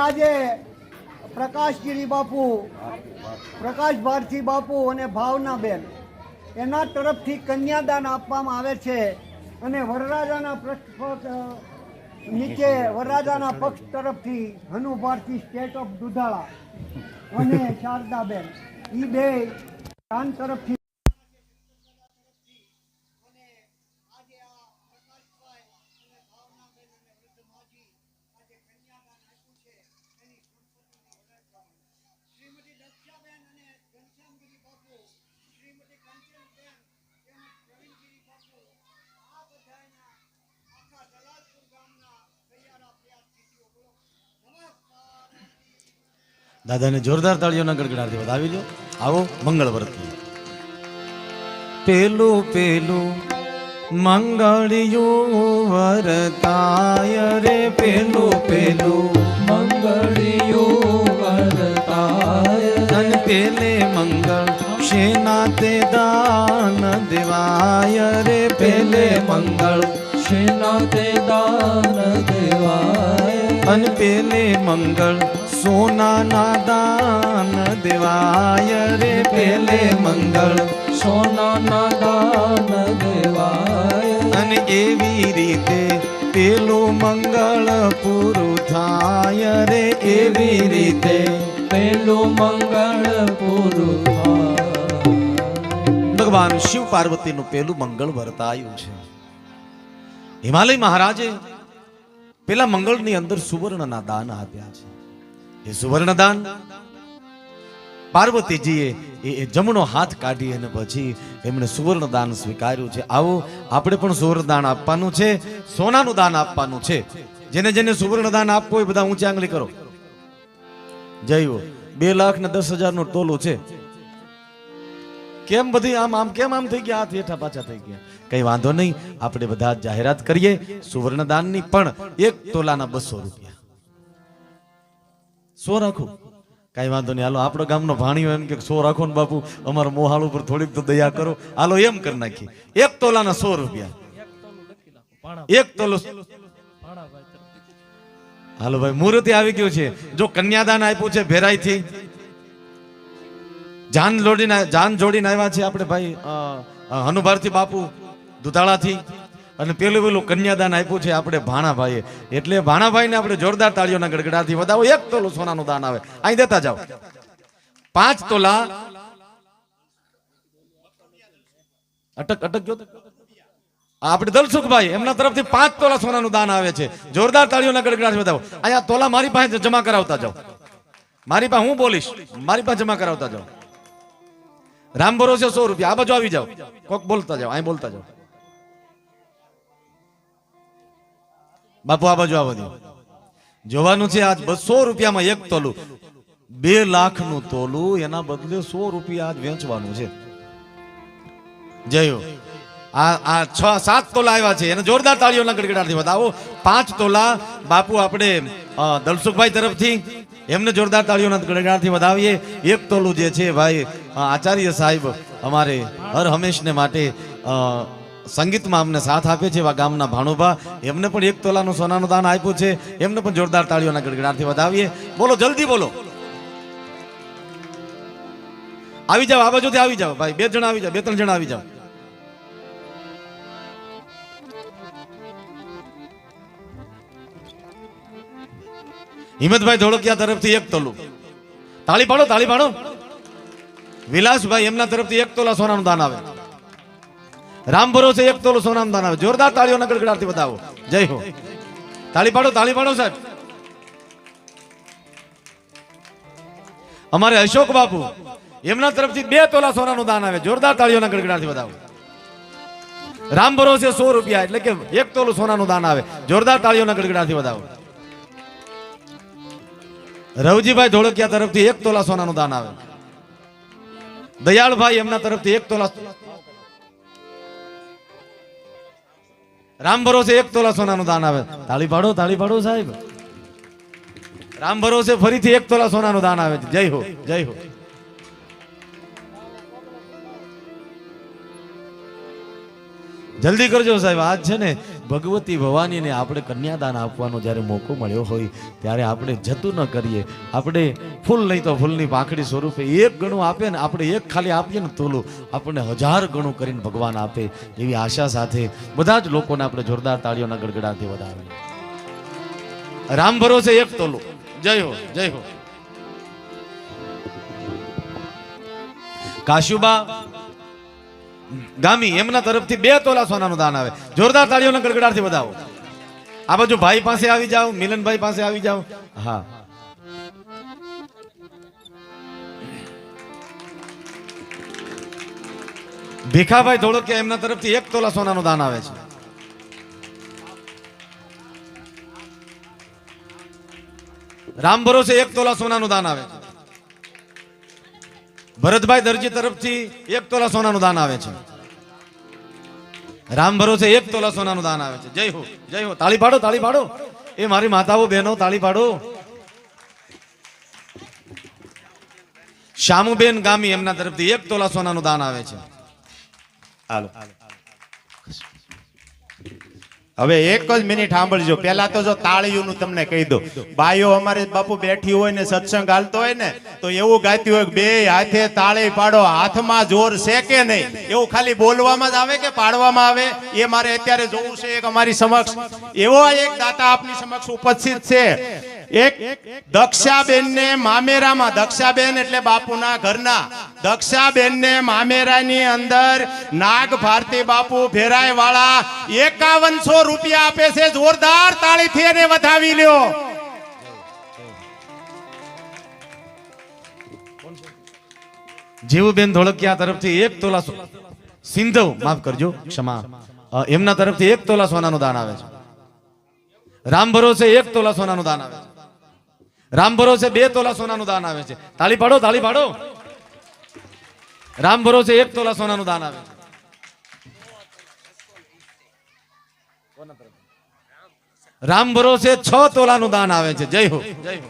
આજે પ્રકાશગીરી બાપુ, પ્રકાશ ભારતી બાપુ અને ભાવનાબેન એના તરફથી કન્યાદાન આપવામાં આવે છે અને વરરાજાના નીચે વરરાજાના પક્ષ તરફથી હનુ ભારતી સ્ટેટ ઓફ દુધાળા અને શારદાબેન એ બે દાન તરફથી દાદાને જોરદાર તાળીઓના ગડગડાટથી વધાવી લો. આવો મંગળ વ્રત. પેલું પેલું મંગળિયું વરતાય રે, પેલું પેલું મંગળિયું વરતાય, અને પેલે મંગળ શેના તે દાન દેવાય રે, પેલે મંગળ શેના તે દાન દેવાય, અને પેલે મંગળ સોનાના દાન દેવાય રે, પેલે મંગળ સોનાના દાન દેવાય, અને એવી રીતે પેલું મંગળ પૂરું થાય રે, એવી રીતે પેલું મંગળ પૂરું થાય. ભગવાન શિવ પાર્વતીનું પેલું મંગળ વર્તાયું છે. હિમાલય મહારાજે પેલા મંગળની અંદર સુવર્ણના દાન આપ્યા છે. એ સુવર્ણ દાન પાર્વતીજીએ એ જમણો હાથ કાઢી અને પછી એમણે સુવર્ણ દાન સ્વીકાર્યું છે. આવો આપણે પણ સુવર્ણ દાન આપવાનું છે, સોનાનું દાન આપવાનું છે. જેને જેને સુવર્ણ દાન આપવું હોય બધા ઊંચી આંગળી કરો. જય હો. 2,10,000 તોલું છે. કેમ બધી આમ આમ કેમ આમ થઈ ગયા, હાથ હેઠા પાછા થઈ ગયા? કઈ વાંધો નહીં, આપણે બધા જાહેરાત કરીએ સુવર્ણ દાનની. પણ 1 તોલાના 200 રૂપિયા. 100 રાખો, કઈ વાંધો નહીં. હાલો, આપણો ગામનો ભાણિયો એમ કે 100 રાખો ને બાપુ, અમારા મોહાળ ઉપર થોડીક તો દયા કરો. હાલો એમ કરી નાખી. 1 તોલાના 100 રૂપિયા. 1 તોલો. હાલો ભાઈ, મુહૂર્ત આવી ગયું છે. જો કન્યાદાન આપ્યું છે ભેરાઈથી, જાન જોડીને આવ્યા છે આપણે ભાઈ હનુભારતી બાપુ દુધાળાથી, અને પેલું કન્યાદાન આપ્યું છે આપણે ભાણાભાઈએ. એટલે ભાણાભાઈને આપણે જોરદાર તાળીઓના ગડગડાથી વધાવો. 1 તોલું સોનાનું દાન આવે, અહીં દેતા જાઓ. 5 તોલા અટક ગયો આપણે દલસુખભાઈ, એમના તરફથી 5 તોલા સોનાનું દાન આવે છે. જોરદાર તાળીઓના ગડગડાથી વધાવો. અહીંયા તોલા મારી પાસે જમા કરાવતા જાઓ. મારી પાસે હું બોલીશ, મારી પાસે જમા કરાવતા જાઓ. રામ ભરોસે 100 રૂપિયા. આ બાજુ આવી જાઓ, કોક બોલતા જાઓ, અહીં બોલતા જાઓ. બાપુ આ બાજુ આવો. જોવાનું છે આજ 200 રૂપિયામાં 1 તોલું. 2 લાખનું તોલું, એના બદલે 100 રૂપિયા આજ વેચવાનું છે. જય હો. આ 6-7 તોલા આવ્યા છે, એને જોરદાર તાળીઓના ગડગડાટથી વધાવો. 5 તોલા બાપુ આપણે દલસુખભાઈ તરફથી, એમને જોરદાર તાળીઓના ગડગડાટથી વધાવીએ. 1 તોલું જે છે ભાઈ આચાર્ય સાહેબ અમારે હર હંમેશને માટે સંગીતમાં અમને સાથ આપે છે એવા ગામના ભાણુભા, એમને પણ 1 તોલાનું સોનાનું દાન આપ્યું છે. એમને પણ જોરદાર તાળીઓના ગડગડાટથી વધાવીએ. બોલો, જલ્દી બોલો. આવી જાઓ, આ બાજુથી આવી જાઓ ભાઈ. 2 જણા આવી જાઓ, 2-3 જણા આવી જાઓ. હિંમતભાઈ ધોળકિયા તરફથી 1 તોલું. તાળી પાડો, તાળી પાડો. વિલાસભાઈ, એમના તરફથી 1 તોલા સોનાનું દાન આવે. રામ ભરોસે 1 તોલું સોનાનું દાન આવે. જોરદાર તાળીઓના ગડગડાટથી વધાવો. જય હો. તાળી પાડો, તાળી પાડો સાહેબ. અમારે અશોક બાપુ, એમના તરફથી 2 તોલા સોનાનું દાન આવે. જોરદાર તાળીઓના ગડગડાટથી વધાવો. રામ ભરોસે 100 રૂપિયા, એટલે કે 1 તોલું સોનાનું દાન આવે. જોરદાર તાળીઓના ગડગડાટથી વધાવો. રવજીભાઈ ધોળકિયા તરફથી 1 તોલા સોનાનું દાન આવે. દયાળભાઈ, એમના તરફથી 1 તોલા. રામ ભરોસે 1 તોલા સોનાનું દાન આવે. તાળી પાડો, તાળી પાડો સાહેબ. રામ ભરોસે ફરીથી 1 તોલા સોનાનું દાન આવે છે. જય હો, જય હો. જલ્દી કરજો સાહેબ, આજ છે ને ભગવતી ભવાનીને આપણે કન્યાદાન આપવાનો જ્યારે મોકો મળ્યો હોય ત્યારે આપણે જતું ન કરીએ. આપણે ફૂલ નહીં તો ફૂલની પાંખડી સ્વરૂપે એક ગણું આપે ને આપણે એક ખાલી આપીએ ને તોલું આપણને 1000 ગણું કરીને ભગવાન આપે એવી આશા સાથે બધા જ લોકોને આપણે જોરદાર તાળીઓના ગડગડાટથી વધાવીએ. રામ ભરોસે એક તોલું. જય હો, જય હો. કાશુબા ગામી એમના તરફથી 2 તોલા સોનાનું દાન આવે. જોરદાર તાળીઓના ગડગડાટથી વધાવો. આ બાજુ ભાઈ પાસે આવી જાઓ, મિલનભાઈ પાસે આવી જાઓ. હા, ભીખાભાઈ ધોળકિયા એમના તરફથી 1 તોલા સોનાનું દાન આવે છે. રામ ભરોસે 1 તોલા સોનાનું દાન આવે છે. ભરતભાઈ દરજી તરફથી 1 તોલા સોનાનું દાન આવે છે. રામ ભરોસે 1 તોલા સોનાનું દાન આવે છે. જય હો, જય હો. તાળી પાડો, તાળી પાડો. એ મારી માતાઓ બહેનો તાળી પાડો. શામુબેન ગામી એમના તરફથી 1 તોલા સોનાનું દાન આવે છે. હાલો, હવે એક જ મિનિટ સાંભળજો. પેલા તો જો તાળીઓનું તમને કહી દો. બાઈઓ અમારે બાપુ બેઠી હોય ને સત્સંગ હાલતો હોય ને તો એવું ગાતી હોય કે 2 હાથે તાળી પાડો, હાથમાં જોર છે કે નહીં. એવું ખાલી બોલવામાં જ આવે કે પાડવામાં આવે એ મારે અત્યારે જોવું છે. એક અમારી સમક્ષ એવો એક દાતા આપની સમક્ષ ઉપસ્થિત છે. એક દક્ષાબેન ને મામેરામાં, દક્ષાબેન એટલે બાપુના ઘરના, દક્ષાબેન ને મામેરાની અંદર નાગ ભારતી બાપુ ભેરાય વાળા 5100 રૂપિયા આપે છે. જોરદાર તાળીથી એને વધાવી લ્યો. જીવુબેન ધોળકિયા તરફથી 1 તોલા સિંધવ, માફ કરજો, ક્ષમા, એમના તરફથી 1 તોલા સોનાનું દાન આવે છે. રામ ભરોસે 1 તોલા સોનાનું દાન આવે છે. રામ ભરોસે 2 તોલા સોનાનું દાન આવે છે. તાળી પાડો, તાળી પાડો. રામ ભરોસે 1 તોલા સોનાનું દાન આવે છે. રામ ભરોસે 6 તોલાનું દાન આવે છે. જય હો, જય હો.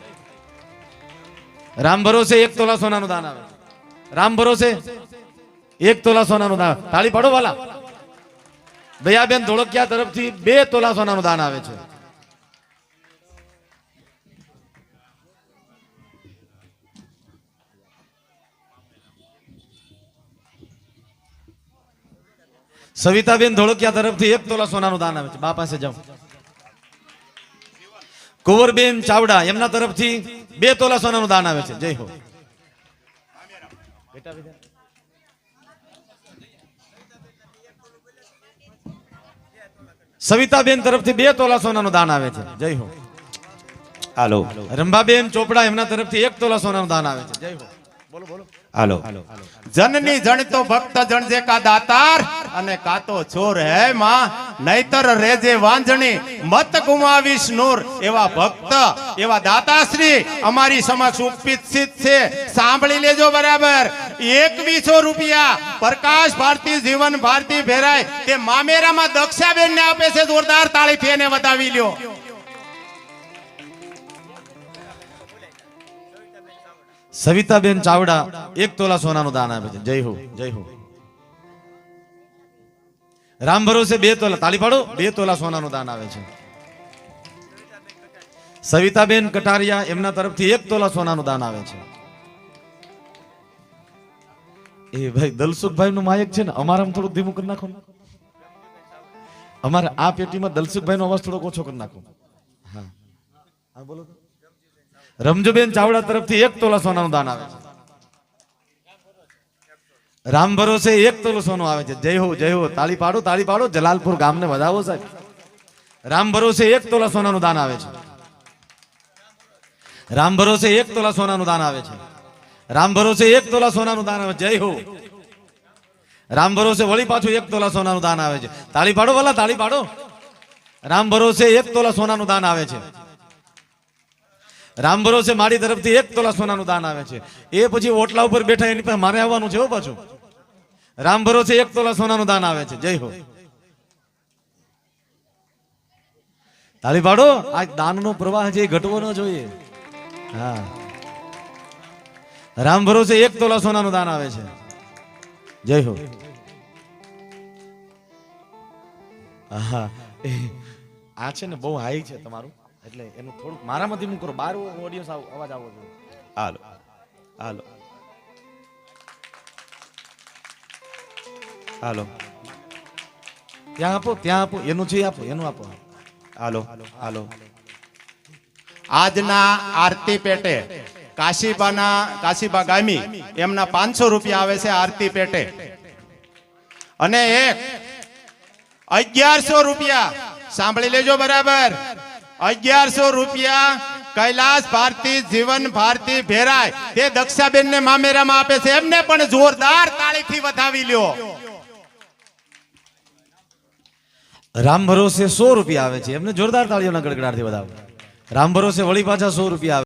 રામ ભરોસે 1 તોલા સોનાનું દાન આવે છે. રામ ભરોસે 1 તોલા સોનાનું દાન. તાળી પાડો વાલા. દયાબેન ધોળકિયા તરફથી 2 તોલા સોનાનું દાન આવે છે. સવિતાબેન ધોળકિયા તરફથી 1 તોલા સોનાનું દાન આવે છે. બા પાસે જાઓ. કુંવરબેન ચાવડા એમના તરફથી 2 તોલા સોનાનું દાન આવે છે. જય હો. સવિતાબેન તરફથી 2 તોલા સોનાનું દાન આવે છે. જય હો. હાલો, રંભાબેન ચોપડા એમના તરફથી 1 તોલા સોનાનું દાન આવે છે. જય હો. બોલો, બોલો. હાલો. જનની જણતો ભક્ત જણજે કા દાતાર અને કાતો ચોર હે માં, નહીતર રેજે વાંજણી મત ગુમાવીશ નૂર. એવા ભક્ત, એવા દાતાશ્રી અમારી સમક્ષ ઉપસ્થિત છે. સાંભળી લેજો બરાબર. 2100 રૂપિયા પ્રકાશ ભારતી જીવન ભારતી ભેરાય તે મામેરામાં દક્ષાબેન ને આપે છે. જોરદાર તાળીથી એને વધાવી લ્યો. સવિતાબેન ચાવડા 1 તોલા સોનાનું દાન આપે છે. જય હો, જય હો. રામ ભરોસે 2 તોલા, તાળી પાડો, 2 તોલા સોનાનું દાન આવે છે. સવિતાબેન કટારિયા એમના તરફથી 1 તોલા સોનાનું દાન આવે છે. એ ભાઈ દલસુખભાઈ નું માયક છે ને, અમારામાં થોડું ધીમું કરી નાખો. અમારે આ પેટીમાં દલસુખભાઈ નો અવાજ થોડો ઓછો કરી નાખો. હા, હા, બોલો. રમજુબેન ચાવડા તરફથી 1 તોલા સોનાનું દાન આવે છે. રામ ભરોસે 1 તોલું સોનું આવે છે. જય હો, જય હો. તાળી પાડો, તાળી પાડો. જલાલપુર ગામને વધાવો સાહેબ. રામ ભરોસે 1 તોલા સોનાનું દાન આવે છે. રામ ભરોસે 1 તોલા સોનાનું દાન આવે છે. રામ ભરોસે 1 તોલા સોનાનું દાન આવે. જય હો. રામ ભરોસે વળી પાછું 1 તોલા સોનાનું દાન આવે છે. તાળી પાડો વાલા, તાળી પાડો. રામ ભરોસે 1 તોલા સોનાનું દાન આવે છે. રામ ભરોસે મારી તરફથી 1 તોલા સોનાનું દાન આવે છે. એ પછી ઓટલા ઉપર બેઠા એની પાસે મારે આવવાનું છે. પાછું રામ ભરોસે 1 તોલા સોનાનું દાન આવે છે. જય હો. તાળી પાડો. આ દાનનો પ્રવાહ છે ઘટવો ન જોઈએ. હા, રામ ભરોસે 1 તોલા સોનાનું દાન આવે છે. જય હો. હા આ છે ને બહુ હાઈ છે તમારું, એટલે એનું થોડુંક મારામાંથી હું કરો, બાર ઓડિયન્સ અવાજ આવો જોઈએ. હાલો હાલો હાલો ત્યાં આપો, એનું છે આપો, એનું આપો. હાલો હાલો આજના આરતી પેટે કાશીબા ગામી એમના 500 રૂપિયા આવે છે આરતી પેટે, અને એક 1100 રૂપિયા, સાંભળી લેજો બરાબર, 1100 રૂપિયા કૈલાસ ભારતી જીવન ભારતી ભેરાય તે દક્ષાબેન ને મામેરામાં આપે છે. એમને પણ જોરદાર તાળીથી વધાવી લ્યો. રામ ભરોસે 100 રૂપિયા આવે છે, એમને જોરદાર તાળીઓના ગડગડાટથી વધાવો. રામ ભરોસે વળી પાછા 100 રૂપિયા આવે.